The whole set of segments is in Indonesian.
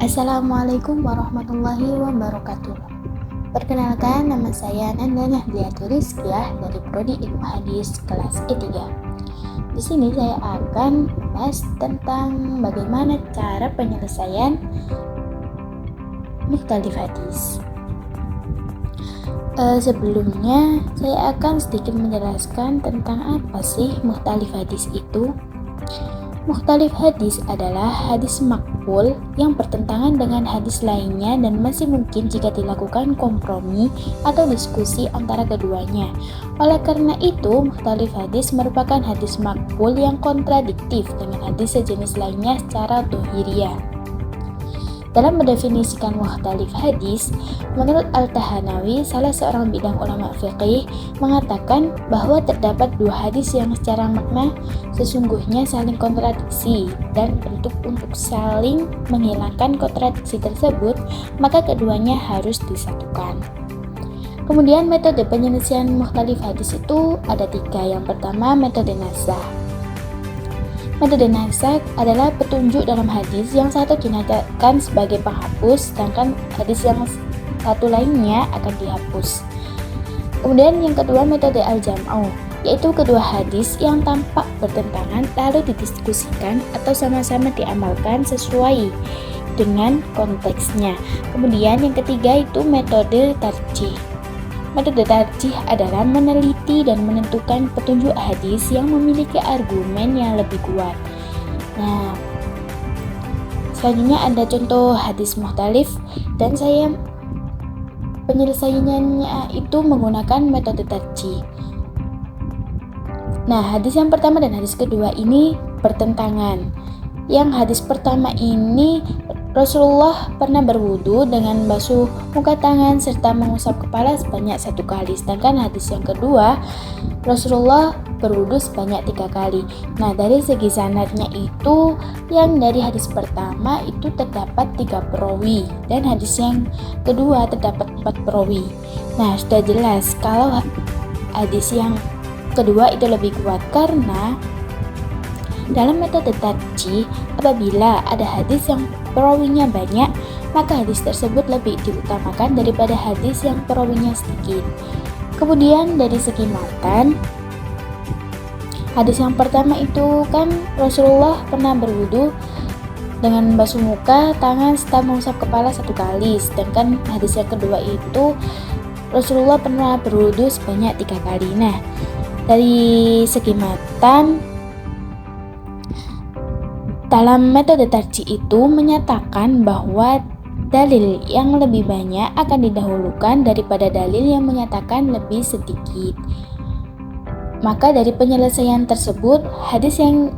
Assalamualaikum warahmatullahi wabarakatuh. Perkenalkan, nama saya Nanda Nahdiatul Rizkyah dari Prodi Ilmu Hadis kelas E3. Di sini saya akan membahas tentang bagaimana cara penyelesaian mukhtalif hadis. Sebelumnya saya akan sedikit menjelaskan tentang apa sih mukhtalif hadis itu. Mukhtalif hadis adalah hadis maqbul yang bertentangan dengan hadis lainnya dan masih mungkin jika dilakukan kompromi atau diskusi antara keduanya. Oleh karena itu, mukhtalif hadis merupakan hadis maqbul yang kontradiktif dengan hadis sejenis lainnya secara dhahiriyah. Dalam mendefinisikan mukhtalif hadis, menurut Al-Tahanawi, salah seorang bidang ulama fiqih, mengatakan bahwa terdapat dua hadis yang secara makna sesungguhnya saling kontradiksi, dan untuk saling menghilangkan kontradiksi tersebut, maka keduanya harus disatukan. Kemudian metode penyelesaian mukhtalif hadis itu ada tiga. Yang pertama, metode nasakh. Metode nasakh adalah petunjuk dalam hadis yang satu dinyatakan sebagai penghapus, sedangkan hadis yang satu lainnya akan dihapus. Kemudian yang kedua, metode al-jam'u, yaitu kedua hadis yang tampak bertentangan lalu didiskusikan atau sama-sama diamalkan sesuai dengan konteksnya. Kemudian yang ketiga itu metode tarjih. Metode tarjih adalah meneliti dan menentukan petunjuk hadis yang memiliki argumen yang lebih kuat. Nah, selanjutnya ada contoh hadis mukhtalif dan saya penyelesaiannya itu menggunakan metode tarjih. Nah, hadis yang pertama dan hadis kedua ini bertentangan. Yang hadis pertama ini Rasulullah pernah berwudu dengan basuh muka, tangan, serta mengusap kepala sebanyak 1 kali. Sedangkan hadis yang kedua, Rasulullah berwudu sebanyak 3 kali. Nah, dari segi sanadnya itu, yang dari hadis pertama itu terdapat 3 perawi, dan hadis yang kedua terdapat 4 perawi. Nah, sudah jelas kalau hadis yang kedua itu lebih kuat, karena dalam metode tarjih, apabila ada hadis yang perawinya banyak, maka hadis tersebut lebih diutamakan daripada hadis yang perawinya sedikit. Kemudian dari segi matan, hadis yang pertama itu kan Rasulullah pernah berwudu dengan basuh muka, tangan, serta mengusap kepala 1 kali. Sedangkan hadis yang kedua itu Rasulullah pernah berwudu sebanyak 3 kali. Nah, dari segi matan, dalam metode tarjih itu menyatakan bahwa dalil yang lebih banyak akan didahulukan daripada dalil yang menyatakan lebih sedikit. Maka dari penyelesaian tersebut, hadis yang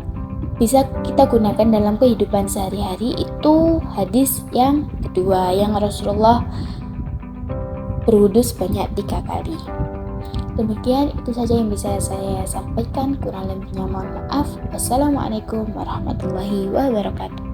bisa kita gunakan dalam kehidupan sehari-hari itu hadis yang kedua, yang Rasulullah berwudu sebanyak 3 kali. Demikian, itu saja yang bisa saya sampaikan. Kurang lebihnya mohon maaf. Wassalamualaikum warahmatullahi wabarakatuh.